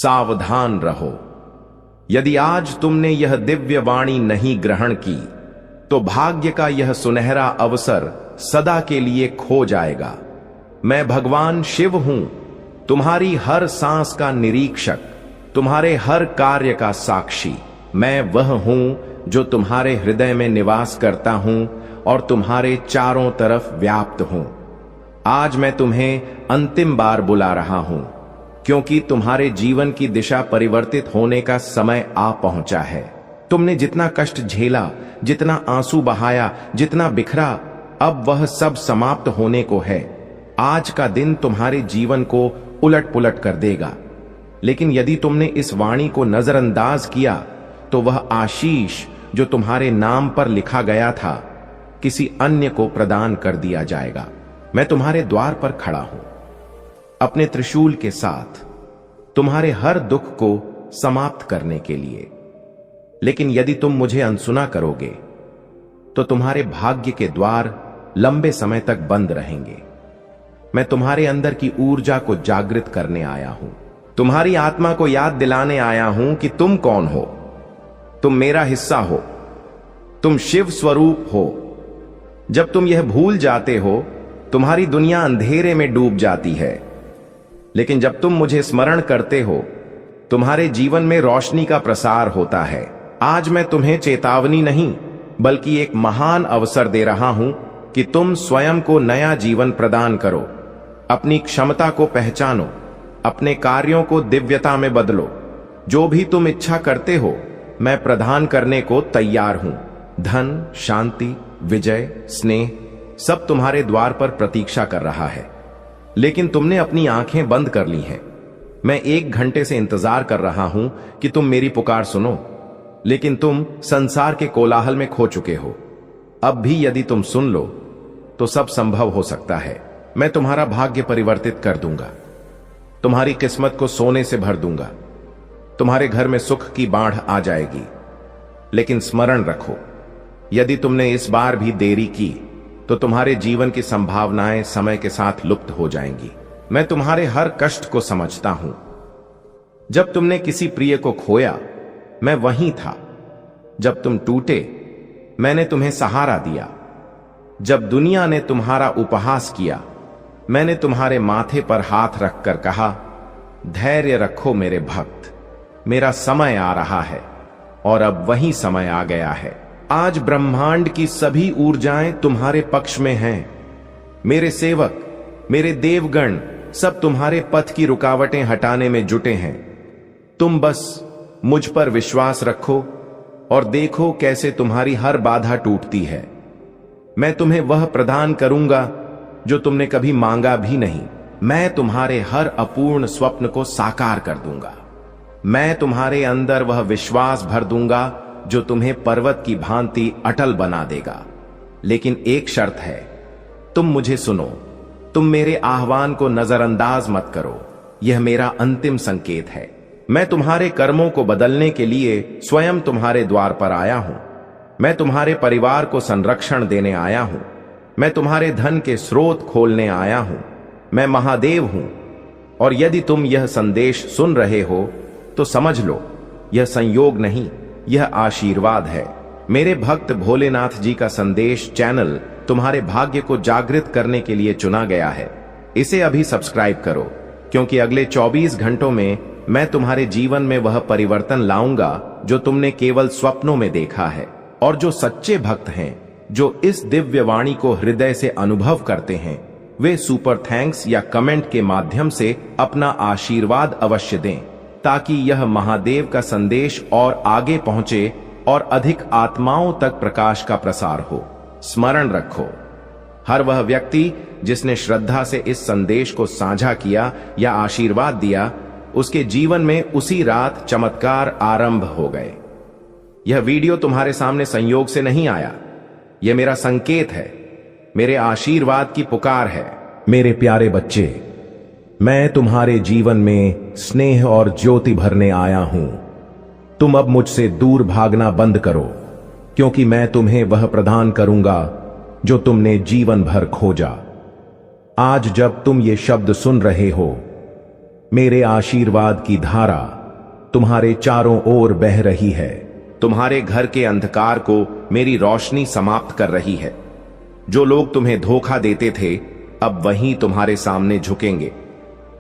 सावधान रहो। यदि आज तुमने यह दिव्य वाणी नहीं ग्रहण की तो भाग्य का यह सुनहरा अवसर सदा के लिए खो जाएगा। मैं भगवान शिव हूं, तुम्हारी हर सांस का निरीक्षक, तुम्हारे हर कार्य का साक्षी। मैं वह हूं जो तुम्हारे हृदय में निवास करता हूं और तुम्हारे चारों तरफ व्याप्त हूं। आज मैं तुम्हें अंतिम बार बुला रहा हूं, क्योंकि तुम्हारे जीवन की दिशा परिवर्तित होने का समय आ पहुंचा है। तुमने जितना कष्ट झेला, जितना आंसू बहाया, जितना बिखरा, अब वह सब समाप्त होने को है। आज का दिन तुम्हारे जीवन को उलट पुलट कर देगा। लेकिन यदि तुमने इस वाणी को नजरअंदाज किया तो वह आशीष जो तुम्हारे नाम पर लिखा गया था किसी अन्य को प्रदान कर दिया जाएगा। मैं तुम्हारे द्वार पर खड़ा हूं अपने त्रिशूल के साथ, तुम्हारे हर दुख को समाप्त करने के लिए। लेकिन यदि तुम मुझे अनसुना करोगे तो तुम्हारे भाग्य के द्वार लंबे समय तक बंद रहेंगे। मैं तुम्हारे अंदर की ऊर्जा को जागृत करने आया हूं, तुम्हारी आत्मा को याद दिलाने आया हूं कि तुम कौन हो। तुम मेरा हिस्सा हो, तुम शिव स्वरूप हो। जब तुम यह भूल जाते हो, तुम्हारी दुनिया अंधेरे में डूब जाती है। लेकिन जब तुम मुझे स्मरण करते हो, तुम्हारे जीवन में रोशनी का प्रसार होता है। आज मैं तुम्हें चेतावनी नहीं बल्कि एक महान अवसर दे रहा हूं कि तुम स्वयं को नया जीवन प्रदान करो। अपनी क्षमता को पहचानो, अपने कार्यों को दिव्यता में बदलो। जो भी तुम इच्छा करते हो मैं प्रदान करने को तैयार हूं। धन, शांति, विजय, स्नेह सब तुम्हारे द्वार पर प्रतीक्षा कर रहा है। लेकिन तुमने अपनी आंखें बंद कर ली हैं। मैं 1 घंटे से इंतजार कर रहा हूं कि तुम मेरी पुकार सुनो, लेकिन तुम संसार के कोलाहल में खो चुके हो। अब भी यदि तुम सुन लो तो सब संभव हो सकता है। मैं तुम्हारा भाग्य परिवर्तित कर दूंगा, तुम्हारी किस्मत को सोने से भर दूंगा, तुम्हारे घर में सुख की बाढ़ आ जाएगी। लेकिन स्मरण रखो, यदि तुमने इस बार भी देरी की तो तुम्हारे जीवन की संभावनाएं समय के साथ लुप्त हो जाएंगी। मैं तुम्हारे हर कष्ट को समझता हूं। जब तुमने किसी प्रिय को खोया, मैं वहीं था। जब तुम टूटे, मैंने तुम्हें सहारा दिया। जब दुनिया ने तुम्हारा उपहास किया, मैंने तुम्हारे माथे पर हाथ रखकर कहा, धैर्य रखो मेरे भक्त, मेरा समय आ रहा है। और अब वही समय आ गया है। आज ब्रह्मांड की सभी ऊर्जाएं तुम्हारे पक्ष में हैं। मेरे सेवक, मेरे देवगण सब तुम्हारे पथ की रुकावटें हटाने में जुटे हैं। तुम बस मुझ पर विश्वास रखो और देखो कैसे तुम्हारी हर बाधा टूटती है। मैं तुम्हें वह प्रदान करूंगा जो तुमने कभी मांगा भी नहीं। मैं तुम्हारे हर अपूर्ण स्वप्न को साकार कर दूंगा। मैं तुम्हारे अंदर वह विश्वास भर दूंगा जो तुम्हें पर्वत की भांति अटल बना देगा। लेकिन एक शर्त है, तुम मुझे सुनो, तुम मेरे आह्वान को नजरअंदाज मत करो। यह मेरा अंतिम संकेत है। मैं तुम्हारे कर्मों को बदलने के लिए स्वयं तुम्हारे द्वार पर आया हूं। मैं तुम्हारे परिवार को संरक्षण देने आया हूं। मैं तुम्हारे धन के स्रोत खोलने आया हूं। मैं महादेव हूं। और यदि तुम यह संदेश सुन रहे हो तो समझ लो, यह संयोग नहीं, यह आशीर्वाद है। मेरे भक्त भोलेनाथ जी का संदेश चैनल तुम्हारे भाग्य को जागृत करने के लिए चुना गया है। इसे अभी सब्सक्राइब करो, क्योंकि अगले 24 घंटों में मैं तुम्हारे जीवन में वह परिवर्तन लाऊंगा जो तुमने केवल स्वप्नों में देखा है। और जो सच्चे भक्त हैं, जो इस दिव्य वाणी को हृदय से अनुभव करते हैं, वे सुपर थैंक्स या कमेंट के माध्यम से अपना आशीर्वाद अवश्य दें, ताकि यह महादेव का संदेश और आगे पहुंचे और अधिक आत्माओं तक प्रकाश का प्रसार हो। स्मरण रखो, हर वह व्यक्ति जिसने श्रद्धा से इस संदेश को साझा किया या आशीर्वाद दिया, उसके जीवन में उसी रात चमत्कार आरंभ हो गए। यह वीडियो तुम्हारे सामने संयोग से नहीं आया, यह मेरा संकेत है, मेरे आशीर्वाद की पुकार है। मेरे प्यारे बच्चे, मैं तुम्हारे जीवन में स्नेह और ज्योति भरने आया हूं। तुम अब मुझसे दूर भागना बंद करो, क्योंकि मैं तुम्हें वह प्रदान करूंगा जो तुमने जीवन भर खोजा। आज जब तुम ये शब्द सुन रहे हो, मेरे आशीर्वाद की धारा तुम्हारे चारों ओर बह रही है। तुम्हारे घर के अंधकार को मेरी रोशनी समाप्त कर रही है। जो लोग तुम्हें धोखा देते थे अब वहीं तुम्हारे सामने झुकेंगे।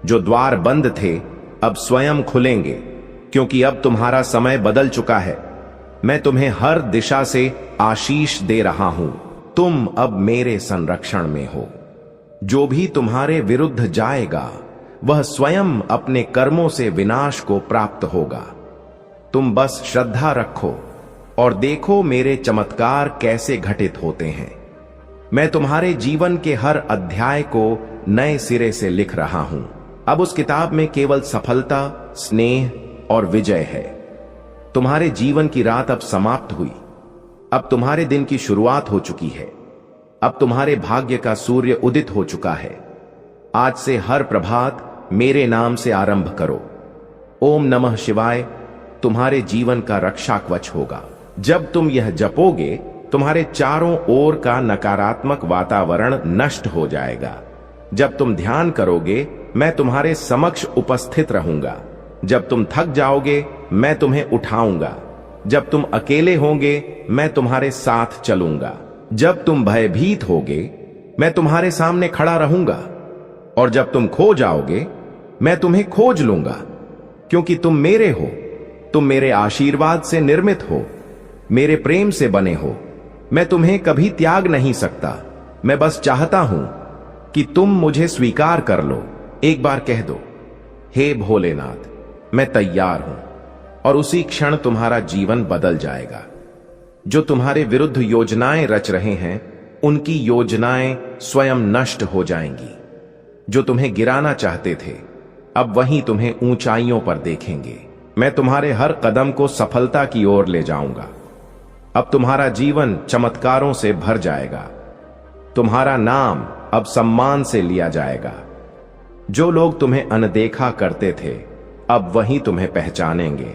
जो द्वार बंद थे अब स्वयं खुलेंगे, क्योंकि अब तुम्हारा समय बदल चुका है। मैं तुम्हें हर दिशा से आशीष दे रहा हूं। तुम अब मेरे संरक्षण में हो। जो भी तुम्हारे विरुद्ध जाएगा वह स्वयं अपने कर्मों से विनाश को प्राप्त होगा। तुम बस श्रद्धा रखो और देखो मेरे चमत्कार कैसे घटित होते हैं। मैं तुम्हारे जीवन के हर अध्याय को नए सिरे से लिख रहा हूं। अब उस किताब में केवल सफलता, स्नेह और विजय है। तुम्हारे जीवन की रात अब समाप्त हुई। अब तुम्हारे दिन की शुरुआत हो चुकी है। अब तुम्हारे भाग्य का सूर्य उदित हो चुका है। आज से हर प्रभात मेरे नाम से आरंभ करो। ओम नमः शिवाय तुम्हारे जीवन का रक्षा कवच होगा। जब तुम यह जपोगे तुम्हारे चारों ओर का नकारात्मक वातावरण नष्ट हो जाएगा। जब तुम ध्यान करोगे मैं तुम्हारे समक्ष उपस्थित रहूंगा। जब तुम थक जाओगे मैं तुम्हें उठाऊंगा। जब तुम अकेले होंगे मैं तुम्हारे साथ चलूंगा। जब तुम भयभीत होगे मैं तुम्हारे सामने खड़ा रहूंगा। और जब तुम खो जाओगे मैं तुम्हें खोज लूंगा, क्योंकि तुम मेरे हो। तुम मेरे आशीर्वाद से निर्मित हो, मेरे प्रेम से बने हो। मैं तुम्हें कभी त्याग नहीं सकता। मैं बस चाहता हूं कि तुम मुझे स्वीकार कर लो। एक बार कह दो, हे भोलेनाथ मैं तैयार हूं, और उसी क्षण तुम्हारा जीवन बदल जाएगा। जो तुम्हारे विरुद्ध योजनाएं रच रहे हैं उनकी योजनाएं स्वयं नष्ट हो जाएंगी। जो तुम्हें गिराना चाहते थे अब वहीं तुम्हें ऊंचाइयों पर देखेंगे। मैं तुम्हारे हर कदम को सफलता की ओर ले जाऊंगा। अब तुम्हारा जीवन चमत्कारों से भर जाएगा। तुम्हारा नाम अब सम्मान से लिया जाएगा। जो लोग तुम्हें अनदेखा करते थे अब वही तुम्हें पहचानेंगे।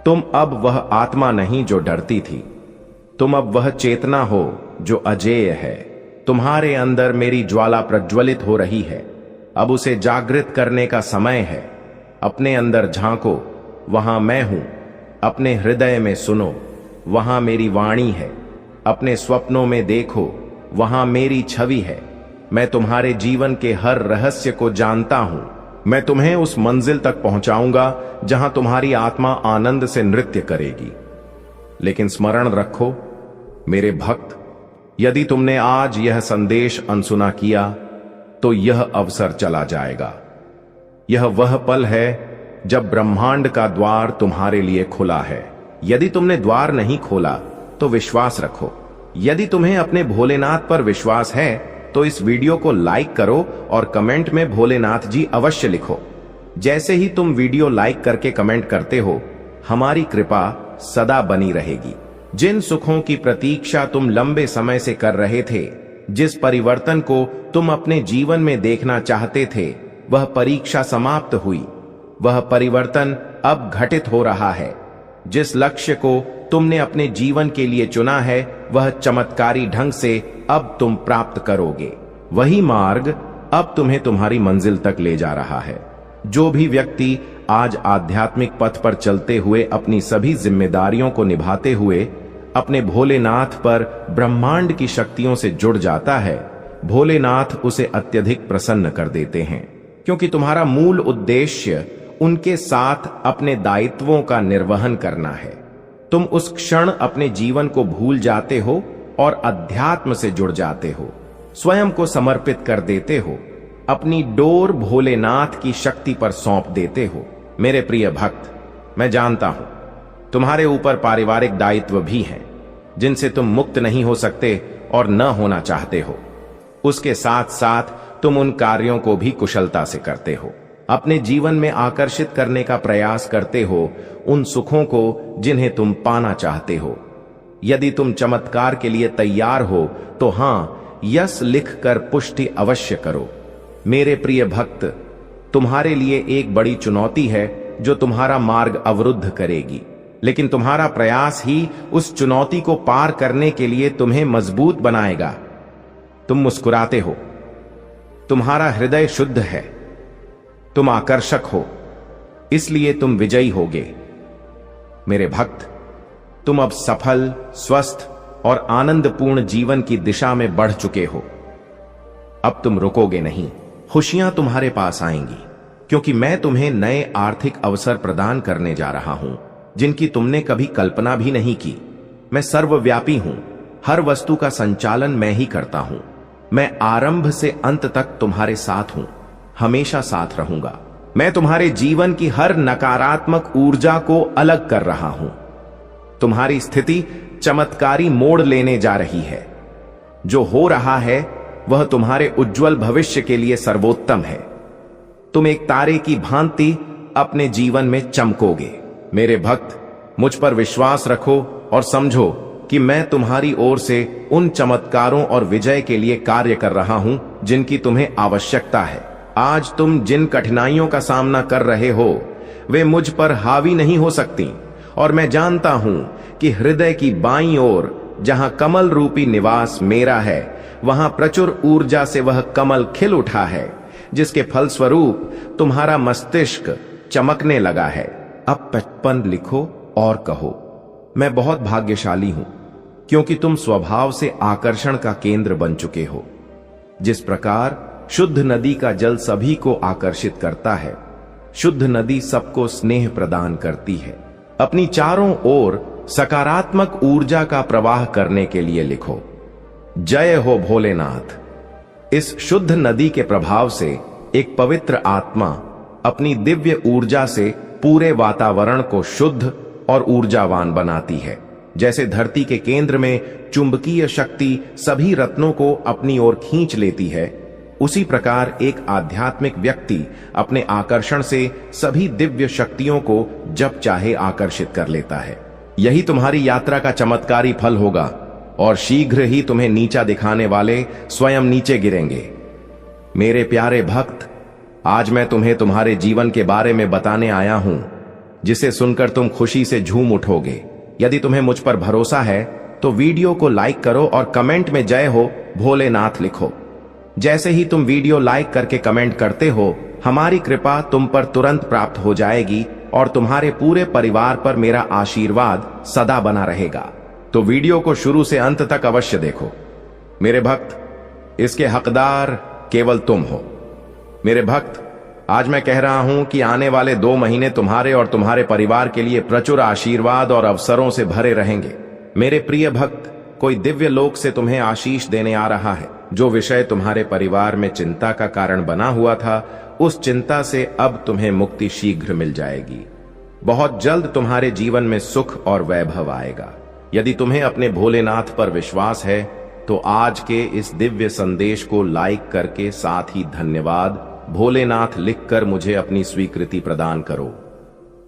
तुम अब वह आत्मा नहीं जो डरती थी। तुम अब वह चेतना हो जो अजेय है। तुम्हारे अंदर मेरी ज्वाला प्रज्वलित हो रही है। अब उसे जागृत करने का समय है। अपने अंदर झांको, वहां मैं हूं। अपने हृदय में सुनो, वहां मेरी वाणी है। अपने स्वप्नों में देखो, वहां मेरी छवि है। मैं तुम्हारे जीवन के हर रहस्य को जानता हूं। मैं तुम्हें उस मंजिल तक पहुंचाऊंगा जहां तुम्हारी आत्मा आनंद से नृत्य करेगी। लेकिन स्मरण रखो मेरे भक्त, यदि तुमने आज यह संदेश अनसुना किया तो यह अवसर चला जाएगा। यह वह पल है जब ब्रह्मांड का द्वार तुम्हारे लिए खुला है। यदि तुमने द्वार नहीं खोला तो विश्वास रखो। यदि तुम्हें अपने भोलेनाथ पर विश्वास है तो इस वीडियो को लाइक करो और कमेंट में भोलेनाथ जी अवश्य लिखो। जैसे ही तुम वीडियो लाइक करके कमेंट करते हो हमारी कृपा सदा बनी रहेगी। जिन सुखों की प्रतीक्षा तुम लंबे समय से कर रहे थे, जिस परिवर्तन को तुम अपने जीवन में देखना चाहते थे, वह परीक्षा समाप्त हुई। वह परिवर्तन अब घटित हो रहा है। जिस लक्ष्य को तुमने अपने जीवन के लिए चुना है वह चमत्कारी ढंग से अब तुम प्राप्त करोगे। वही मार्ग अब तुम्हें तुम्हारी मंजिल तक ले जा रहा है। जो भी व्यक्ति आज आध्यात्मिक पथ पर चलते हुए अपनी सभी जिम्मेदारियों को निभाते हुए अपने भोलेनाथ पर ब्रह्मांड की शक्तियों से जुड़ जाता है, भोलेनाथ उसे अत्यधिक प्रसन्न कर देते हैं, क्योंकि तुम्हारा मूल उद्देश्य उनके साथ अपने दायित्वों का निर्वहन करना है। तुम उस क्षण अपने जीवन को भूल जाते हो और अध्यात्म से जुड़ जाते हो, स्वयं को समर्पित कर देते हो, अपनी डोर भोलेनाथ की शक्ति पर सौंप देते हो। मेरे प्रिय भक्त, मैं जानता हूं तुम्हारे ऊपर पारिवारिक दायित्व भी हैं जिनसे तुम मुक्त नहीं हो सकते और न होना चाहते हो। उसके साथ साथ तुम उन कार्यों को भी कुशलता से करते हो, अपने जीवन में आकर्षित करने का प्रयास करते हो उन सुखों को जिन्हें तुम पाना चाहते हो। यदि तुम चमत्कार के लिए तैयार हो तो हां यस लिखकर पुष्टि अवश्य करो। मेरे प्रिय भक्त, तुम्हारे लिए एक बड़ी चुनौती है जो तुम्हारा मार्ग अवरुद्ध करेगी, लेकिन तुम्हारा प्रयास ही उस चुनौती को पार करने के लिए तुम्हें मजबूत बनाएगा। तुम मुस्कुराते हो, तुम्हारा हृदय शुद्ध है, तुम आकर्षक हो, इसलिए तुम विजयी होगे। मेरे भक्त, तुम अब सफल, स्वस्थ और आनंदपूर्ण जीवन की दिशा में बढ़ चुके हो। अब तुम रुकोगे नहीं, खुशियां तुम्हारे पास आएंगी, क्योंकि मैं तुम्हें नए आर्थिक अवसर प्रदान करने जा रहा हूं जिनकी तुमने कभी कल्पना भी नहीं की। मैं सर्वव्यापी हूं, हर वस्तु का संचालन मैं ही करता हूं। मैं आरंभ से अंत तक तुम्हारे साथ हूं, हमेशा साथ रहूंगा। मैं तुम्हारे जीवन की हर नकारात्मक ऊर्जा को अलग कर रहा हूं। तुम्हारी स्थिति चमत्कारी मोड़ लेने जा रही है। जो हो रहा है वह तुम्हारे उज्जवल भविष्य के लिए सर्वोत्तम है। तुम एक तारे की भांति अपने जीवन में चमकोगे। मेरे भक्त, मुझ पर विश्वास रखो और समझो कि मैं तुम्हारी ओर से उन चमत्कारों और विजय के लिए कार्य कर रहा हूं जिनकी तुम्हें आवश्यकता है। आज तुम जिन कठिनाइयों का सामना कर रहे हो वे मुझ पर हावी नहीं हो सकती, और मैं जानता हूं कि हृदय की बाईं ओर जहां कमल रूपी निवास मेरा है, वहां प्रचुर ऊर्जा से वह कमल खिल उठा है, जिसके फलस्वरूप तुम्हारा मस्तिष्क चमकने लगा है। अब 55 लिखो और कहो, मैं बहुत भाग्यशाली हूं, क्योंकि तुम स्वभाव से आकर्षण का केंद्र बन चुके हो। जिस प्रकार शुद्ध नदी का जल सभी को आकर्षित करता है, शुद्ध नदी सबको स्नेह प्रदान करती है। अपनी चारों ओर सकारात्मक ऊर्जा का प्रवाह करने के लिए लिखो, जय हो भोलेनाथ। इस शुद्ध नदी के प्रभाव से एक पवित्र आत्मा अपनी दिव्य ऊर्जा से पूरे वातावरण को शुद्ध और ऊर्जावान बनाती है। जैसे धरती के केंद्र में चुंबकीय शक्ति सभी रत्नों को अपनी ओर खींच लेती है, उसी प्रकार एक आध्यात्मिक व्यक्ति अपने आकर्षण से सभी दिव्य शक्तियों को जब चाहे आकर्षित कर लेता है। यही तुम्हारी यात्रा का चमत्कारी फल होगा, और शीघ्र ही तुम्हें नीचा दिखाने वाले स्वयं नीचे गिरेंगे। मेरे प्यारे भक्त, आज मैं तुम्हें तुम्हारे जीवन के बारे में बताने आया हूं, जिसे सुनकर तुम खुशी से झूम उठोगे। यदि तुम्हें मुझ पर भरोसा है तो वीडियो को लाइक करो और कमेंट में जय हो भोलेनाथ लिखो। जैसे ही तुम वीडियो लाइक करके कमेंट करते हो, हमारी कृपा तुम पर तुरंत प्राप्त हो जाएगी और तुम्हारे पूरे परिवार पर मेरा आशीर्वाद सदा बना रहेगा। तो वीडियो को शुरू से अंत तक अवश्य देखो। मेरे भक्त, इसके हकदार केवल तुम हो। मेरे भक्त, आज मैं कह रहा हूं कि आने वाले 2 महीने तुम्हारे और तुम्हारे परिवार के लिए प्रचुर आशीर्वाद और अवसरों से भरे रहेंगे। मेरे प्रिय भक्त, कोई दिव्य लोक से तुम्हें आशीष देने आ रहा है। जो विषय तुम्हारे परिवार में चिंता का कारण बना हुआ था, उस चिंता से अब तुम्हें मुक्ति शीघ्र मिल जाएगी। बहुत जल्द तुम्हारे जीवन में सुख और वैभव आएगा। यदि तुम्हें अपने भोलेनाथ पर विश्वास है तो आज के इस दिव्य संदेश को लाइक करके साथ ही धन्यवाद भोलेनाथ लिखकर मुझे अपनी स्वीकृति प्रदान करो।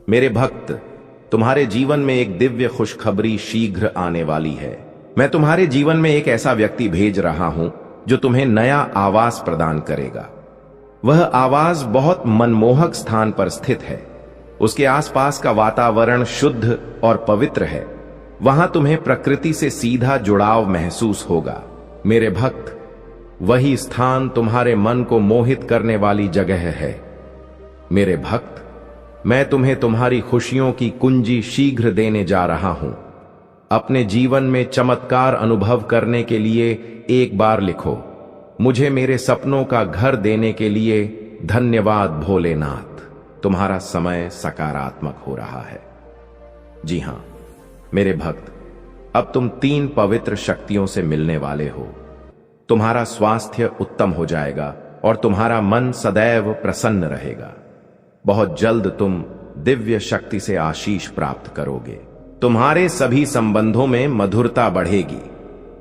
मेरे भक्त, तुम्हारे जीवन में एक दिव्य खुशखबरी शीघ्र आने वाली है। मैं तुम्हारे जीवन में एक ऐसा व्यक्ति भेज रहा हूं जो तुम्हें नया आवास प्रदान करेगा। वह आवास बहुत मनमोहक स्थान पर स्थित है। उसके आसपास का वातावरण शुद्ध और पवित्र है। वहां तुम्हें प्रकृति से सीधा जुड़ाव महसूस होगा। मेरे भक्त, वही स्थान तुम्हारे मन को मोहित करने वाली जगह है। मेरे भक्त, मैं तुम्हें तुम्हारी खुशियों की कुंजी शीघ्र देने जा रहा हूं। अपने जीवन में चमत्कार अनुभव करने के लिए एक बार लिखो, मुझे मेरे सपनों का घर देने के लिए धन्यवाद भोलेनाथ। तुम्हारा समय सकारात्मक हो रहा है। जी हां मेरे भक्त, अब तुम 3 पवित्र शक्तियों से मिलने वाले हो। तुम्हारा स्वास्थ्य उत्तम हो जाएगा और तुम्हारा मन सदैव प्रसन्न रहेगा। बहुत जल्द तुम दिव्य शक्ति से आशीष प्राप्त करोगे। तुम्हारे सभी संबंधों में मधुरता बढ़ेगी।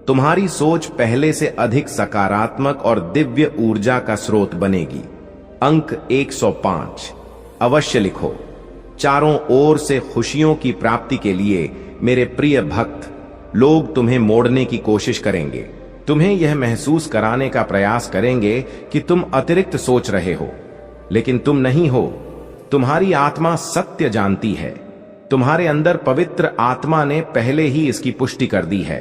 तुम्हारी सोच पहले से अधिक सकारात्मक और दिव्य ऊर्जा का स्रोत बनेगी। अंक 105 अवश्य लिखो। चारों ओर से खुशियों की प्राप्ति के लिए मेरे प्रिय भक्त, लोग तुम्हें मोड़ने की कोशिश करेंगे। तुम्हें यह महसूस कराने का प्रयास करेंगे कि तुम अतिरिक्त सोच रहे हो, लेकिन तुम नहीं हो। तुम्हारी आत्मा सत्य जानती है। तुम्हारे अंदर पवित्र आत्मा ने पहले ही इसकी पुष्टि कर दी है।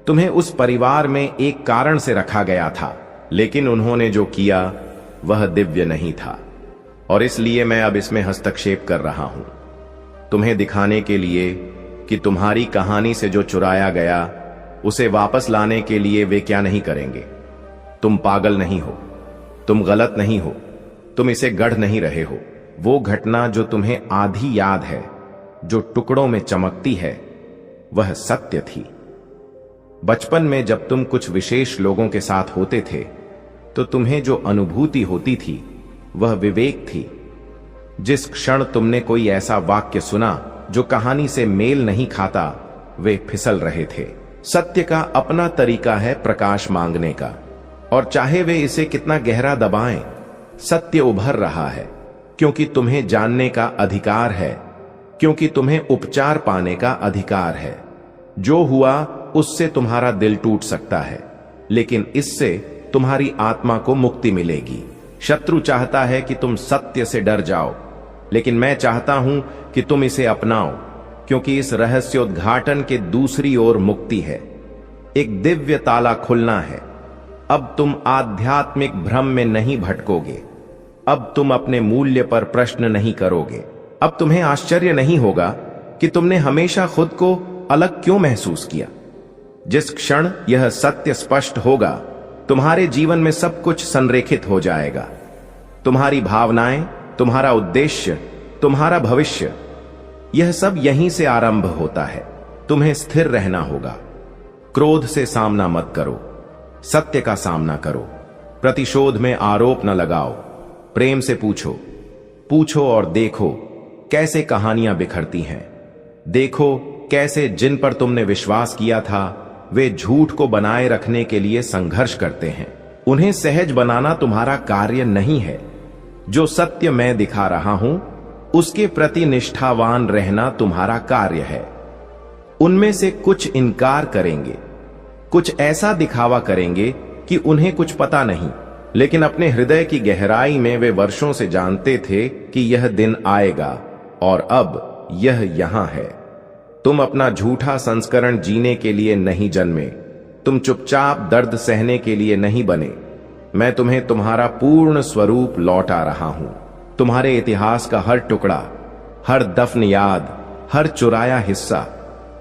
तुम्हें उस परिवार में एक कारण से रखा गया था, लेकिन उन्होंने जो किया वह दिव्य नहीं था। और इसलिए मैं अब इसमें हस्तक्षेप कर रहा हूं, तुम्हें दिखाने के लिए कि तुम्हारी कहानी से जो चुराया गया उसे वापस लाने के लिए वे क्या नहीं करेंगे। तुम पागल नहीं हो, तुम गलत नहीं हो, तुम इसे गढ़ नहीं रहे हो। वो घटना जो तुम्हें आधी याद है, जो टुकड़ों में चमकती है, वह सत्य थी। बचपन में जब तुम कुछ विशेष लोगों के साथ होते थे तो तुम्हें जो अनुभूति होती थी वह विवेक थी। जिस क्षण तुमने कोई ऐसा वाक्य सुना जो कहानी से मेल नहीं खाता, वे फिसल रहे थे। सत्य का अपना तरीका है प्रकाश मांगने का, और चाहे वे इसे कितना गहरा दबाएं, सत्य उभर रहा है, क्योंकि तुम्हें जानने का अधिकार है, क्योंकि तुम्हें उपचार पाने का अधिकार है। जो हुआ उससे तुम्हारा दिल टूट सकता है, लेकिन इससे तुम्हारी आत्मा को मुक्ति मिलेगी। शत्रु चाहता है कि तुम सत्य से डर जाओ, लेकिन मैं चाहता हूं कि तुम इसे अपनाओ, क्योंकि इस रहस्योद्घाटन के दूसरी ओर मुक्ति है। एक दिव्य ताला खुलना है। अब तुम आध्यात्मिक भ्रम में नहीं भटकोगे। अब तुम अपने मूल्य पर प्रश्न नहीं करोगे। अब तुम्हें आश्चर्य नहीं होगा कि तुमने हमेशा खुद को अलग क्यों महसूस किया। जिस क्षण यह सत्य स्पष्ट होगा, तुम्हारे जीवन में सब कुछ संरेखित हो जाएगा। तुम्हारी भावनाएं, तुम्हारा उद्देश्य, तुम्हारा भविष्य, यह सब यहीं से आरंभ होता है। तुम्हें स्थिर रहना होगा। क्रोध से सामना मत करो, सत्य का सामना करो। प्रतिशोध में आरोप न लगाओ, प्रेम से पूछो। पूछो और देखो कैसे कहानियां बिखरती हैं। देखो कैसे जिन पर तुमने विश्वास किया था वे झूठ को बनाए रखने के लिए संघर्ष करते हैं। उन्हें सहज बनाना तुम्हारा कार्य नहीं है। जो सत्य मैं दिखा रहा हूं उसके प्रति निष्ठावान रहना तुम्हारा कार्य है। उनमें से कुछ इनकार करेंगे, कुछ ऐसा दिखावा करेंगे कि उन्हें कुछ पता नहीं, लेकिन अपने हृदय की गहराई में वे वर्षों से जानते थे कि यह दिन आएगा, और अब यह यहां है। तुम अपना झूठा संस्करण जीने के लिए नहीं जन्मे। तुम चुपचाप दर्द सहने के लिए नहीं बने। मैं तुम्हें तुम्हारा पूर्ण स्वरूप लौटा रहा हूं। तुम्हारे इतिहास का हर टुकड़ा, हर दफन याद, हर चुराया हिस्सा,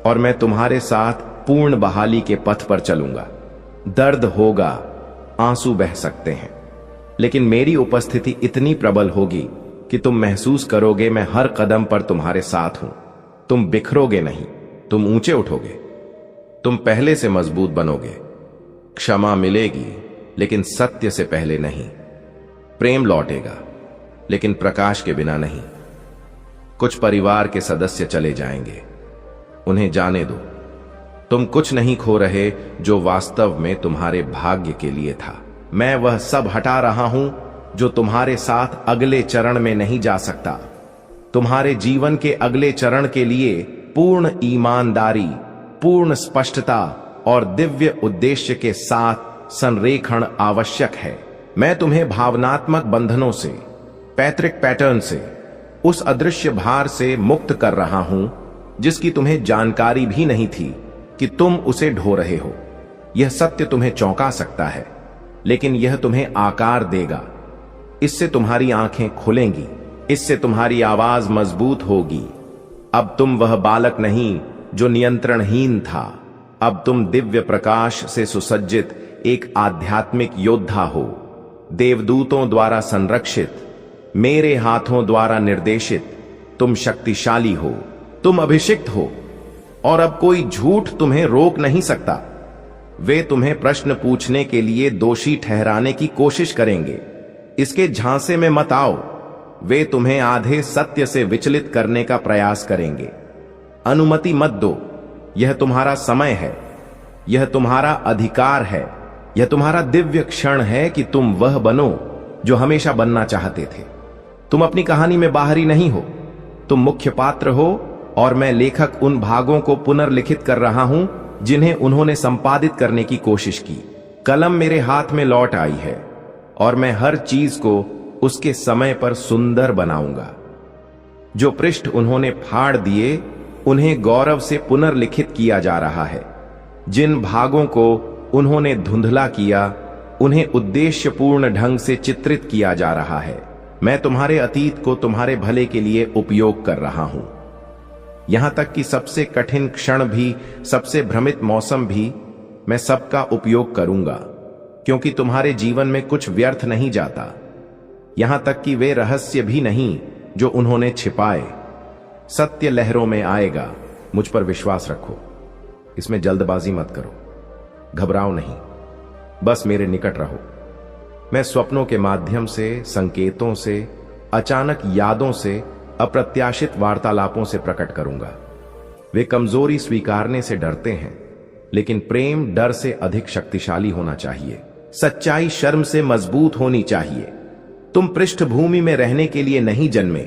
और मैं तुम्हारे साथ पूर्ण बहाली के पथ पर चलूंगा। दर्द होगा, आंसू बह सकते हैं, लेकिन मेरी उपस्थिति इतनी प्रबल होगी कि तुम महसूस करोगे मैं हर कदम पर तुम्हारे साथ हूं। तुम बिखरोगे नहीं, तुम ऊंचे उठोगे। तुम पहले से मजबूत बनोगे। क्षमा मिलेगी, लेकिन सत्य से पहले नहीं। प्रेम लौटेगा, लेकिन प्रकाश के बिना नहीं। कुछ परिवार के सदस्य चले जाएंगे, उन्हें जाने दो। तुम कुछ नहीं खो रहे जो वास्तव में तुम्हारे भाग्य के लिए था। मैं वह सब हटा रहा हूं जो तुम्हारे साथ अगले चरण में नहीं जा सकता। तुम्हारे जीवन के अगले चरण के लिए पूर्ण ईमानदारी, पूर्ण स्पष्टता और दिव्य उद्देश्य के साथ संरेखण आवश्यक है। मैं तुम्हें भावनात्मक बंधनों से, पैतृक पैटर्न से, उस अदृश्य भार से मुक्त कर रहा हूं जिसकी तुम्हें जानकारी भी नहीं थी कि तुम उसे ढो रहे हो। यह सत्य तुम्हें चौंका सकता है, लेकिन यह तुम्हें आकार देगा। इससे तुम्हारी आंखें खुलेंगी, इससे तुम्हारी आवाज मजबूत होगी। अब तुम वह बालक नहीं जो नियंत्रणहीन था। अब तुम दिव्य प्रकाश से सुसज्जित एक आध्यात्मिक योद्धा हो, देवदूतों द्वारा संरक्षित, मेरे हाथों द्वारा निर्देशित। तुम शक्तिशाली हो, तुम अभिषिक्त हो, और अब कोई झूठ तुम्हें रोक नहीं सकता। वे तुम्हें प्रश्न पूछने के लिए दोषी ठहराने की कोशिश करेंगे। इसके झांसे में मत आओ। वे तुम्हें आधे सत्य से विचलित करने का प्रयास करेंगे। अनुमति मत दो। यह तुम्हारा समय है, यह तुम्हारा अधिकार है, यह तुम्हारा दिव्य क्षण है कि तुम वह बनो जो हमेशा बनना चाहते थे। तुम अपनी कहानी में बाहरी नहीं हो, तुम मुख्य पात्र हो, और मैं लेखक उन भागों को पुनर्लिखित कर रहा हूं जिन्हें उन्होंने संपादित करने की कोशिश की। कलम मेरे हाथ में लौट आई है, और मैं हर चीज को उसके समय पर सुंदर बनाऊंगा। जो पृष्ठ उन्होंने फाड़ दिए उन्हें गौरव से पुनर्लिखित किया जा रहा है। जिन भागों को उन्होंने धुंधला किया उन्हें उद्देश्यपूर्ण ढंग से चित्रित किया जा रहा है। मैं तुम्हारे अतीत को तुम्हारे भले के लिए उपयोग कर रहा हूं। यहां तक कि सबसे कठिन क्षण भी, सबसे भ्रमित मौसम भी मैं सबका उपयोग करूंगा, क्योंकि तुम्हारे जीवन में कुछ व्यर्थ नहीं जाता, यहां तक कि वे रहस्य भी नहीं जो उन्होंने छिपाए। सत्य लहरों में आएगा, मुझ पर विश्वास रखो। इसमें जल्दबाजी मत करो, घबराओ नहीं, बस मेरे निकट रहो। मैं स्वप्नों के माध्यम से, संकेतों से, अचानक यादों से, अप्रत्याशित वार्तालापों से प्रकट करूंगा। वे कमजोरी स्वीकारने से डरते हैं, लेकिन प्रेम डर से अधिक शक्तिशाली होना चाहिए। सच्चाई शर्म से मजबूत होनी चाहिए। तुम पृष्ठभूमि में रहने के लिए नहीं जन्मे,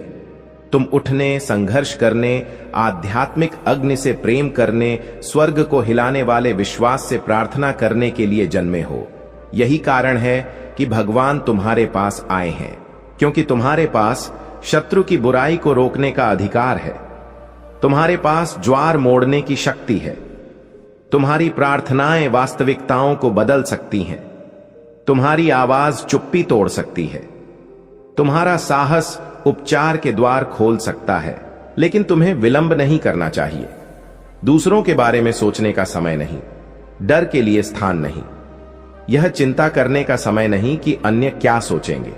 तुम उठने, संघर्ष करने, आध्यात्मिक अग्नि से प्रेम करने, स्वर्ग को हिलाने वाले विश्वास से प्रार्थना करने के लिए जन्मे हो। यही कारण है कि भगवान तुम्हारे पास आए हैं, क्योंकि तुम्हारे पास शत्रु की बुराई को रोकने का अधिकार है। तुम्हारे पास ज्वार मोड़ने की शक्ति है। तुम्हारी प्रार्थनाएं वास्तविकताओं को बदल सकती हैं। तुम्हारी आवाज चुप्पी तोड़ सकती है। तुम्हारा साहस उपचार के द्वार खोल सकता है, लेकिन तुम्हें विलंब नहीं करना चाहिए। दूसरों के बारे में सोचने का समय नहीं, डर के लिए स्थान नहीं। यह चिंता करने का समय नहीं कि अन्य क्या सोचेंगे।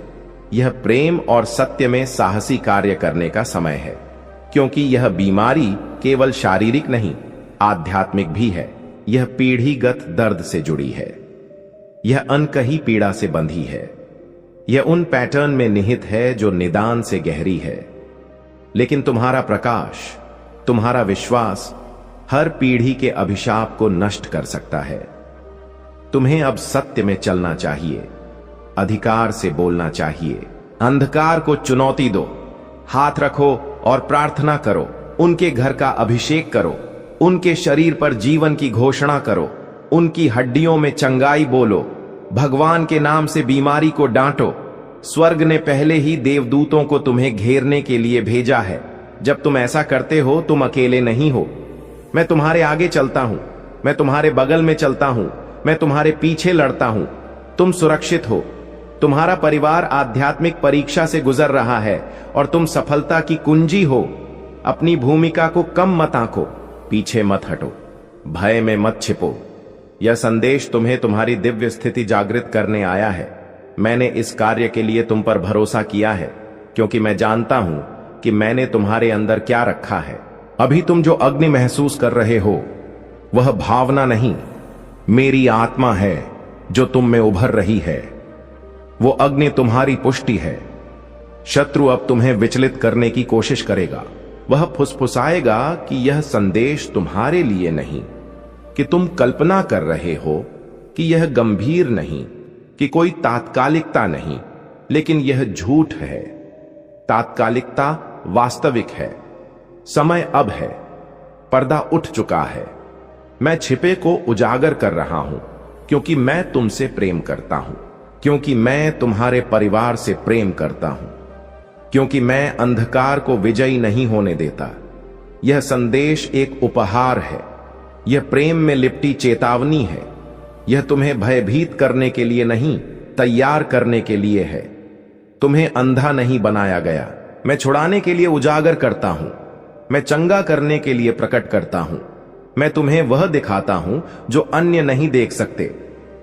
यह प्रेम और सत्य में साहसी कार्य करने का समय है, क्योंकि यह बीमारी केवल शारीरिक नहीं, आध्यात्मिक भी है। यह पीढ़ीगत दर्द से जुड़ी है। यह अनकही पीड़ा से बंधी है। यह उन पैटर्न में निहित है जो निदान से गहरी है। लेकिन तुम्हारा प्रकाश, तुम्हारा विश्वास हर पीढ़ी के अभिशाप को नष्ट कर सकता है। तुम्हें अब सत्य में चलना चाहिए, अधिकार से बोलना चाहिए। अंधकार को चुनौती दो, हाथ रखो और प्रार्थना करो। उनके घर का अभिषेक करो, उनके शरीर पर जीवन की घोषणा करो, उनकी हड्डियों में चंगाई बोलो। भगवान के नाम से बीमारी को डांटो। स्वर्ग ने पहले ही देवदूतों को तुम्हें घेरने के लिए भेजा है। जब तुम ऐसा करते हो, तुम अकेले नहीं हो। मैं तुम्हारे आगे चलता हूं, मैं तुम्हारे बगल में चलता हूं, मैं तुम्हारे पीछे लड़ता हूं। तुम सुरक्षित हो। तुम्हारा परिवार आध्यात्मिक परीक्षा से गुजर रहा है और तुम सफलता की कुंजी हो। अपनी भूमिका को कम मत आंको, पीछे मत हटो, भय में मत छिपो। यह संदेश तुम्हें तुम्हारी दिव्य स्थिति जागृत करने आया है। मैंने इस कार्य के लिए तुम पर भरोसा किया है, क्योंकि मैं जानता हूं कि मैंने तुम्हारे अंदर क्या रखा है। अभी तुम जो अग्नि महसूस कर रहे हो, वह भावना नहीं, मेरी आत्मा है जो तुम में उभर रही है। वो अग्नि तुम्हारी पुष्टि है। शत्रु अब तुम्हें विचलित करने की कोशिश करेगा। वह फुसफुसाएगा कि यह संदेश तुम्हारे लिए नहीं, कि तुम कल्पना कर रहे हो, कि यह गंभीर नहीं, कि कोई तात्कालिकता नहीं, लेकिन यह झूठ है। तात्कालिकता वास्तविक है। समय अब है। पर्दा उठ चुका है। मैं छिपे को उजागर कर रहा हूं, क्योंकि मैं तुमसे प्रेम करता हूं, क्योंकि मैं तुम्हारे परिवार से प्रेम करता हूं, क्योंकि मैं अंधकार को विजयी नहीं होने देता। यह संदेश एक उपहार है। यह प्रेम में लिपटी चेतावनी है। यह तुम्हें भयभीत करने के लिए नहीं, तैयार करने के लिए है। तुम्हें अंधा नहीं बनाया गया। मैं छुड़ाने के लिए उजागर करता हूं। मैं चंगा करने के लिए प्रकट करता हूं। मैं तुम्हें वह दिखाता हूं जो अन्य नहीं देख सकते,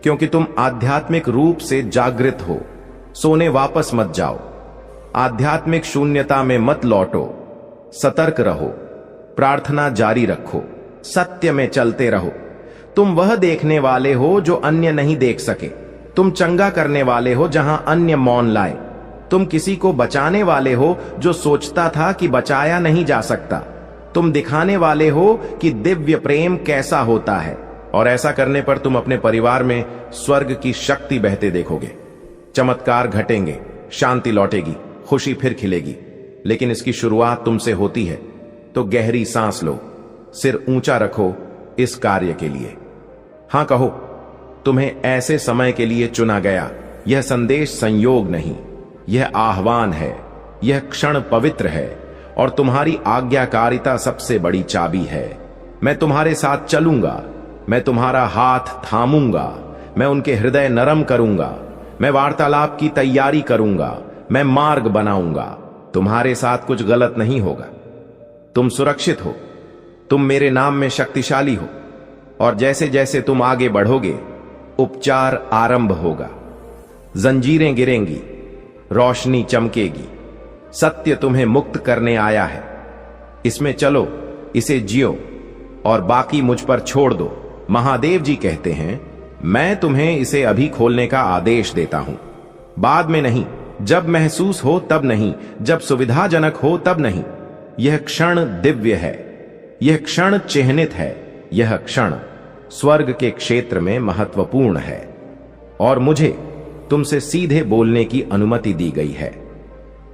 क्योंकि तुम आध्यात्मिक रूप से जागृत हो। सोने वापस मत जाओ। आध्यात्मिक शून्यता में मत लौटो। सतर्क रहो। प्रार्थना जारी रखो। सत्य में चलते रहो। तुम वह देखने वाले हो जो अन्य नहीं देख सके। तुम चंगा करने वाले हो जहां अन्य मौन लाए। तुम किसी को बचाने वाले हो जो सोचता था कि बचाया नहीं जा सकता। तुम दिखाने वाले हो कि दिव्य प्रेम कैसा होता है, और ऐसा करने पर तुम अपने परिवार में स्वर्ग की शक्ति बहते देखोगे। चमत्कार घटेंगे, शांति लौटेगी, खुशी फिर खिलेगी। लेकिन इसकी शुरुआत तुमसे होती है। तो गहरी सांस लो, सिर ऊंचा रखो इस कार्य के लिए। हां कहो, तुम्हें ऐसे समय के लिए चुना गया। यह संदेश संयोग नहीं, यह आह्वान है। यह क्षण पवित्र है और तुम्हारी आज्ञाकारिता सबसे बड़ी चाबी है। मैं तुम्हारे साथ चलूंगा। मैं तुम्हारा हाथ थामूंगा। मैं उनके हृदय नरम करूंगा। मैं वार्तालाप की तैयारी करूंगा। मैं मार्ग बनाऊंगा। तुम्हारे साथ कुछ गलत नहीं होगा। तुम सुरक्षित हो। तुम मेरे नाम में शक्तिशाली हो, और जैसे जैसे तुम आगे बढ़ोगे उपचार आरंभ होगा। जंजीरें गिरेंगी, रोशनी चमकेगी। सत्य तुम्हें मुक्त करने आया है। इसमें चलो, इसे जियो, और बाकी मुझ पर छोड़ दो। महादेव जी कहते हैं, मैं तुम्हें इसे अभी खोलने का आदेश देता हूं, बाद में नहीं। जब महसूस हो तब नहीं, जब सुविधाजनक हो तब नहीं। यह क्षण दिव्य है, यह क्षण चिह्नित है, यह क्षण स्वर्ग के क्षेत्र में महत्वपूर्ण है, और मुझे तुमसे सीधे बोलने की अनुमति दी गई है।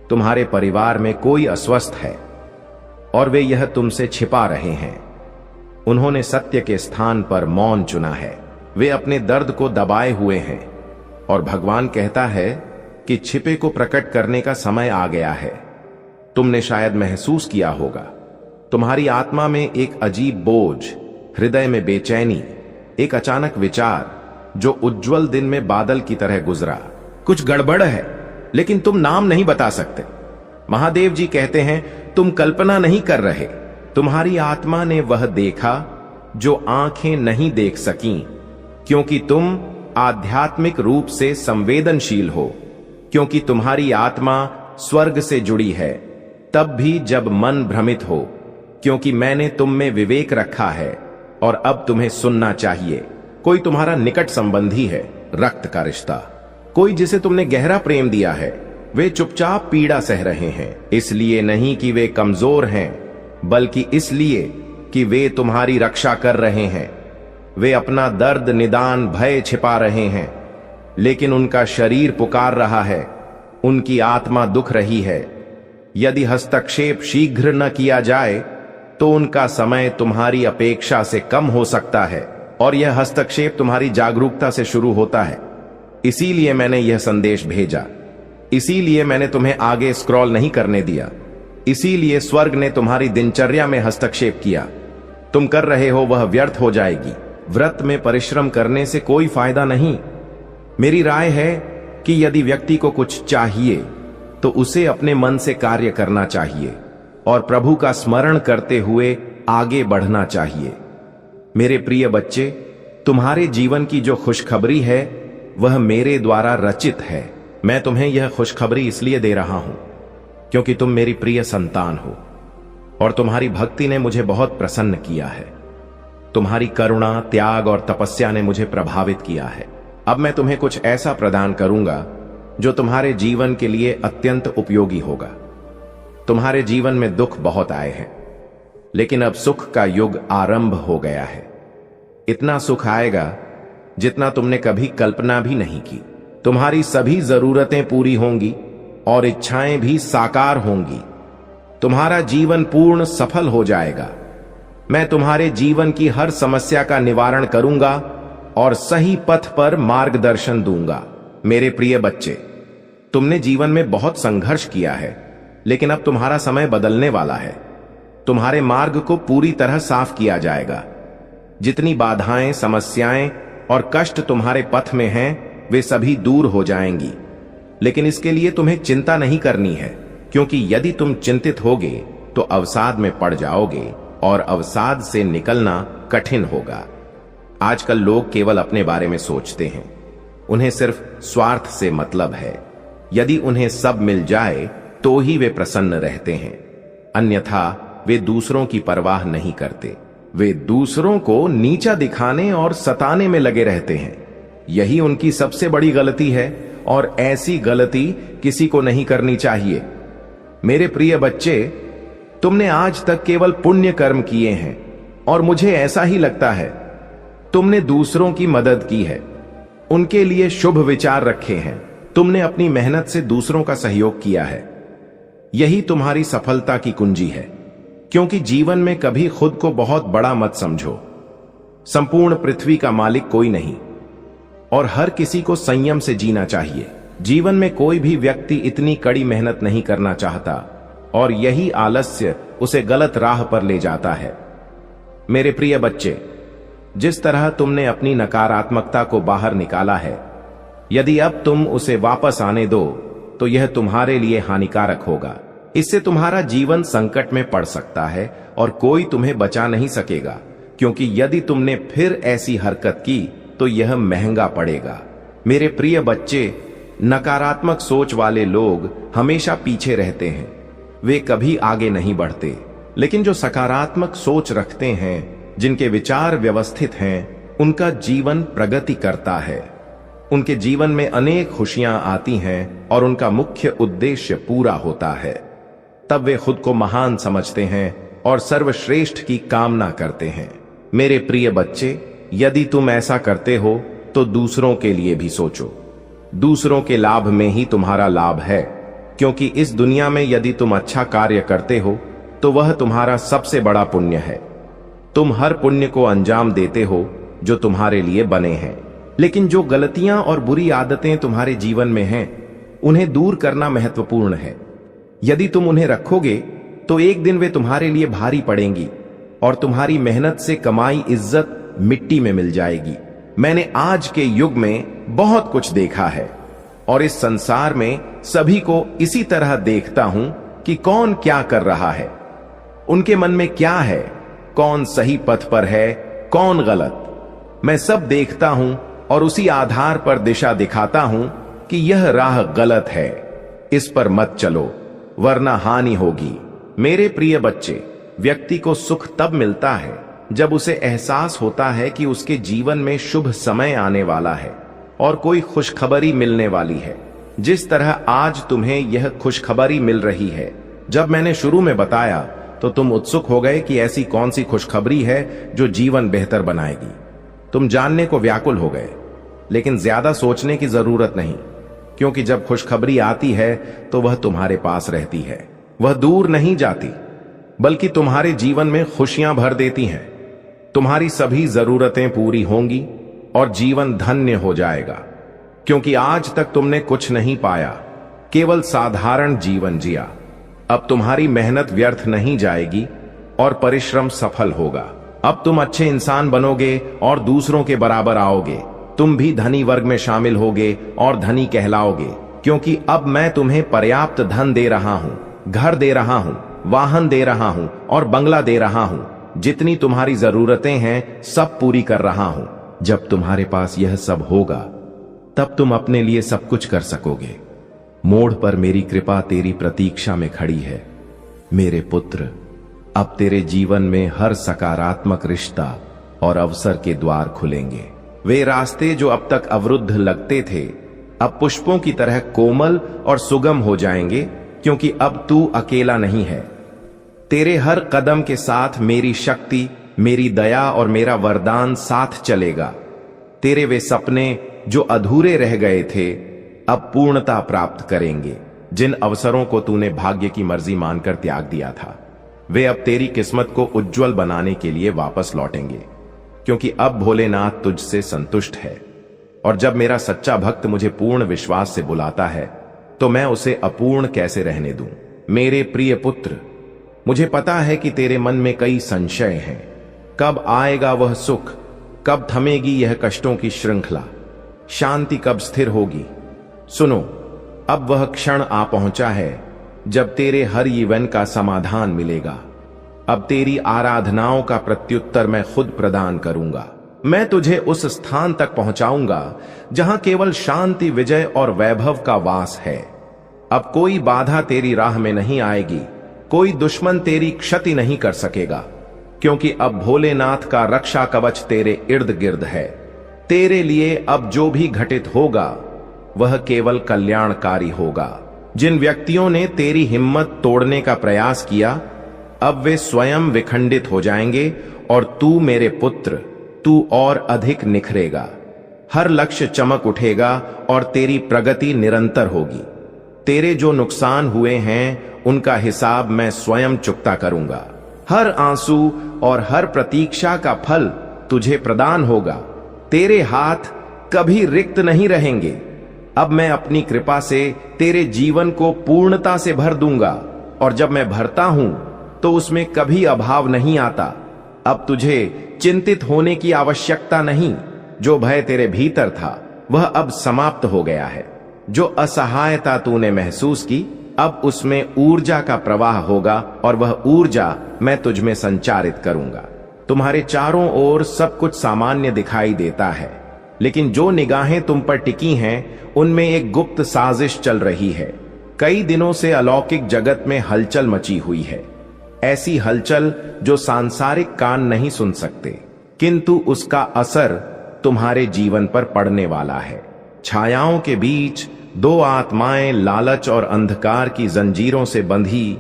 तुम्हारे परिवार में कोई अस्वस्थ है और वे यह तुमसे छिपा रहे हैं। उन्होंने सत्य के स्थान पर मौन चुना है। वे अपने दर्द को दबाए हुए हैं, और भगवान कहता है कि छिपे को प्रकट करने का समय आ गया है। तुमने शायद महसूस किया होगा, तुम्हारी आत्मा में एक अजीब बोझ, हृदय में बेचैनी, एक अचानक विचार जो उज्जवल दिन में बादल की तरह गुजरा। कुछ गड़बड़ है, लेकिन तुम नाम नहीं बता सकते। महादेव जी कहते हैं, तुम कल्पना नहीं कर रहे। तुम्हारी आत्मा ने वह देखा जो आंखें नहीं देख सकीं, क्योंकि तुम आध्यात्मिक रूप से संवेदनशील हो, क्योंकि तुम्हारी आत्मा स्वर्ग से जुड़ी है, तब भी जब मन भ्रमित हो, क्योंकि मैंने तुम में विवेक रखा है और अब तुम्हें सुनना चाहिए। कोई तुम्हारा निकट संबंधी है, रक्त का रिश्ता, कोई जिसे तुमने गहरा प्रेम दिया है। वे चुपचाप पीड़ा सह रहे हैं, इसलिए नहीं कि वे कमजोर हैं, बल्कि इसलिए कि वे तुम्हारी रक्षा कर रहे हैं। वे अपना दर्द, निदान, भय छिपा रहे हैं, लेकिन उनका शरीर पुकार रहा है, उनकी आत्मा दुख रही है। यदि हस्तक्षेप शीघ्र न किया जाए तो उनका समय तुम्हारी अपेक्षा से कम हो सकता है, और यह हस्तक्षेप तुम्हारी जागरूकता से शुरू होता है। इसीलिए मैंने यह संदेश भेजा, इसीलिए मैंने तुम्हें आगे स्क्रॉल नहीं करने दिया, इसीलिए स्वर्ग ने तुम्हारी दिनचर्या में हस्तक्षेप किया। तुम कर रहे हो वह व्यर्थ हो जाएगी। व्रत में परिश्रम करने से कोई फायदा नहीं। मेरी राय है कि यदि व्यक्ति को कुछ चाहिए तो उसे अपने मन से कार्य करना चाहिए और प्रभु का स्मरण करते हुए आगे बढ़ना चाहिए। मेरे प्रिय बच्चे, तुम्हारे जीवन की जो खुशखबरी है वह मेरे द्वारा रचित है। मैं तुम्हें यह खुशखबरी इसलिए दे रहा हूं क्योंकि तुम मेरी प्रिय संतान हो, और तुम्हारी भक्ति ने मुझे बहुत प्रसन्न किया है। तुम्हारी करुणा, त्याग और तपस्या ने मुझे प्रभावित किया है। अब मैं तुम्हें कुछ ऐसा प्रदान करूंगा जो तुम्हारे जीवन के लिए अत्यंत उपयोगी होगा। तुम्हारे जीवन में दुख बहुत आए हैं, लेकिन अब सुख का युग आरंभ हो गया है। इतना सुख आएगा जितना तुमने कभी कल्पना भी नहीं की। तुम्हारी सभी जरूरतें पूरी होंगी और इच्छाएं भी साकार होंगी। तुम्हारा जीवन पूर्ण सफल हो जाएगा। मैं तुम्हारे जीवन की हर समस्या का निवारण करूंगा और सही पथ पर मार्गदर्शन दूंगा। मेरे प्रिय बच्चे, तुमने जीवन में बहुत संघर्ष किया है, लेकिन अब तुम्हारा समय बदलने वाला है। तुम्हारे मार्ग को पूरी तरह साफ किया जाएगा। जितनी बाधाएं, समस्याएं और कष्ट तुम्हारे पथ में हैं, वे सभी दूर हो जाएंगी। लेकिन इसके लिए तुम्हें चिंता नहीं करनी है, क्योंकि यदि तुम चिंतित होगे तो अवसाद में पड़ जाओगे और अवसाद से निकलना कठिन होगा। आजकल लोग केवल अपने बारे में सोचते हैं। उन्हें सिर्फ स्वार्थ से मतलब है। यदि उन्हें सब मिल जाए तो ही वे प्रसन्न रहते हैं, अन्यथा वे दूसरों की परवाह नहीं करते। वे दूसरों को नीचा दिखाने और सताने में लगे रहते हैं। यही उनकी सबसे बड़ी गलती है, और ऐसी गलती किसी को नहीं करनी चाहिए। मेरे प्रिय बच्चे, तुमने आज तक केवल पुण्य कर्म किए हैं, और मुझे ऐसा ही लगता है तुमने दूसरों की मदद की है, उनके लिए शुभ विचार रखे हैं। तुमने अपनी मेहनत से दूसरों का सहयोग किया है। यही तुम्हारी सफलता की कुंजी है, क्योंकि जीवन में कभी खुद को बहुत बड़ा मत समझो। संपूर्ण पृथ्वी का मालिक कोई नहीं, और हर किसी को संयम से जीना चाहिए। जीवन में कोई भी व्यक्ति इतनी कड़ी मेहनत नहीं करना चाहता, और यही आलस्य उसे गलत राह पर ले जाता है। मेरे प्रिय बच्चे, जिस तरह तुमने अपनी नकारात्मकता को बाहर निकाला है, यदि अब तुम उसे वापस आने दो तो यह तुम्हारे लिए हानिकारक होगा। इससे तुम्हारा जीवन संकट में पड़ सकता है और कोई तुम्हें बचा नहीं सकेगा, क्योंकि यदि तुमने फिर ऐसी हरकत की तो यह महंगा पड़ेगा। मेरे प्रिय बच्चे, नकारात्मक सोच वाले लोग हमेशा पीछे रहते हैं, वे कभी आगे नहीं बढ़ते। लेकिन जो सकारात्मक सोच रखते हैं, जिनके विचार व्यवस्थित हैं, उनका जीवन प्रगति करता है। उनके जीवन में अनेक खुशियां आती हैं और उनका मुख्य उद्देश्य पूरा होता है। तब वे खुद को महान समझते हैं और सर्वश्रेष्ठ की कामना करते हैं। मेरे प्रिय बच्चे, यदि तुम ऐसा करते हो तो दूसरों के लिए भी सोचो। दूसरों के लाभ में ही तुम्हारा लाभ है, क्योंकि इस दुनिया में यदि तुम अच्छा कार्य करते हो तो वह तुम्हारा सबसे बड़ा पुण्य है। तुम हर पुण्य को अंजाम देते हो जो तुम्हारे लिए बने हैं। लेकिन जो गलतियां और बुरी आदतें तुम्हारे जीवन में हैं, उन्हें दूर करना महत्वपूर्ण है। यदि तुम उन्हें रखोगे तो एक दिन वे तुम्हारे लिए भारी पड़ेंगी और तुम्हारी मेहनत से कमाई इज्जत मिट्टी में मिल जाएगी। मैंने आज के युग में बहुत कुछ देखा है और इस संसार में सभी को इसी तरह देखता हूं कि कौन क्या कर रहा है, उनके मन में क्या है, कौन सही पथ पर है, कौन गलत। मैं सब देखता हूं और उसी आधार पर दिशा दिखाता हूं कि यह राह गलत है, इस पर मत चलो वरना हानि होगी। मेरे प्रिय बच्चे, व्यक्ति को सुख तब मिलता है जब उसे एहसास होता है कि उसके जीवन में शुभ समय आने वाला है और कोई खुशखबरी मिलने वाली है। जिस तरह आज तुम्हें यह खुशखबरी मिल रही है, जब मैंने शुरू में बताया तो तुम उत्सुक हो गए कि ऐसी कौन सी खुशखबरी है जो जीवन बेहतर बनाएगी। तुम जानने को व्याकुल हो गए, लेकिन ज्यादा सोचने की जरूरत नहीं, क्योंकि जब खुशखबरी आती है तो वह तुम्हारे पास रहती है। वह दूर नहीं जाती, बल्कि तुम्हारे जीवन में खुशियां भर देती हैं। तुम्हारी सभी जरूरतें पूरी होंगी और जीवन धन्य हो जाएगा, क्योंकि आज तक तुमने कुछ नहीं पाया, केवल साधारण जीवन जिया। अब तुम्हारी मेहनत व्यर्थ नहीं जाएगी और परिश्रम सफल होगा। अब तुम अच्छे इंसान बनोगे और दूसरों के बराबर आओगे। तुम भी धनी वर्ग में शामिल होगे और धनी कहलाओगे, क्योंकि अब मैं तुम्हें पर्याप्त धन दे रहा हूं, घर दे रहा हूं, वाहन दे रहा हूं और बंगला दे रहा हूं। जितनी तुम्हारी जरूरतें हैं सब पूरी कर रहा हूं। जब तुम्हारे पास यह सब होगा, तब तुम अपने लिए सब कुछ कर सकोगे। मोड़ पर मेरी कृपा तेरी प्रतीक्षा में खड़ी है। मेरे पुत्र, अब तेरे जीवन में हर सकारात्मक रिश्ता और अवसर के द्वार खुलेंगे। वे रास्ते जो अब तक अवरुद्ध लगते थे, अब पुष्पों की तरह कोमल और सुगम हो जाएंगे, क्योंकि अब तू अकेला नहीं है। तेरे हर कदम के साथ मेरी शक्ति, मेरी दया और मेरा वरदान साथ चलेगा। तेरे वे सपने जो अधूरे रह गए थे, अब पूर्णता प्राप्त करेंगे। जिन अवसरों को तूने भाग्य की मर्जी मानकर त्याग दिया था, वे अब तेरी किस्मत को उज्जवल बनाने के लिए वापस लौटेंगे, क्योंकि अब भोलेनाथ तुझसे संतुष्ट है। और जब मेरा सच्चा भक्त मुझे पूर्ण विश्वास से बुलाता है, तो मैं उसे अपूर्ण कैसे रहने दूं। मेरे प्रिय पुत्र, मुझे पता है कि तेरे मन में कई संशय हैं। कब आएगा वह सुख, कब थमेगी यह कष्टों की श्रृंखला, शांति कब स्थिर होगी। सुनो, अब वह क्षण आ पहुंचा है जब तेरे हर जीवन का समाधान मिलेगा। अब तेरी आराधनाओं का प्रत्युत्तर मैं खुद प्रदान करूंगा। मैं तुझे उस स्थान तक पहुंचाऊंगा जहां केवल शांति, विजय और वैभव का वास है। अब कोई बाधा तेरी राह में नहीं आएगी, कोई दुश्मन तेरी क्षति नहीं कर सकेगा, क्योंकि अब भोलेनाथ का रक्षा कवच तेरे इर्द गिर्द है। तेरे लिए अब जो भी घटित होगा वह केवल कल्याणकारी होगा। जिन व्यक्तियों ने तेरी हिम्मत तोड़ने का प्रयास किया, अब वे स्वयं विखंडित हो जाएंगे और तू मेरे पुत्र, तू और अधिक निखरेगा। हर लक्ष्य चमक उठेगा और तेरी प्रगति निरंतर होगी। तेरे जो नुकसान हुए हैं उनका हिसाब मैं स्वयं चुकता करूंगा। हर आंसू और हर प्रतीक्षा का फल तुझे प्रदान होगा। तेरे हाथ कभी रिक्त नहीं रहेंगे। अब मैं अपनी कृपा से तेरे जीवन को पूर्णता से भर दूंगा, और जब मैं भरता हूं तो उसमें कभी अभाव नहीं आता। अब तुझे चिंतित होने की आवश्यकता नहीं। जो भय तेरे भीतर था वह अब समाप्त हो गया है। जो असहायता तूने महसूस की, अब उसमें ऊर्जा का प्रवाह होगा और वह ऊर्जा मैं तुझ में संचारित करूंगा। तुम्हारे चारों ओर सब कुछ सामान्य दिखाई देता है, लेकिन जो निगाहें तुम पर टिकी हैं उनमें एक गुप्त साजिश चल रही है। कई दिनों से अलौकिक जगत में हलचल मची हुई है, ऐसी हलचल जो सांसारिक कान नहीं सुन सकते, किंतु उसका असर तुम्हारे जीवन पर पड़ने वाला है। छायाओं के बीच दो आत्माएं लालच और अंधकार की जंजीरों से बंधी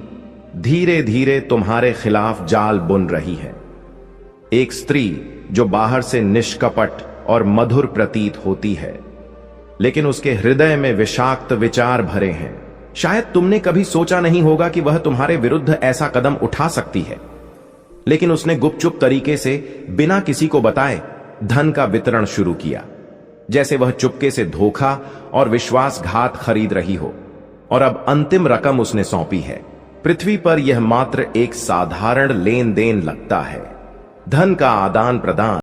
धीरे धीरे तुम्हारे खिलाफ जाल बुन रही है। एक स्त्री जो बाहर से निष्कपट और मधुर प्रतीत होती है, लेकिन उसके हृदय में विषाक्त विचार भरे हैं। शायद तुमने कभी सोचा नहीं होगा कि वह तुम्हारे विरुद्ध ऐसा कदम उठा सकती है, लेकिन उसने गुपचुप तरीके से बिना किसी को बताए धन का वितरण शुरू किया, जैसे वह चुपके से धोखा और विश्वासघात खरीद रही हो। और अब अंतिम रकम उसने सौंपी है। पृथ्वी पर यह मात्र एक साधारण लेन देन लगता है, धन का आदान प्रदान।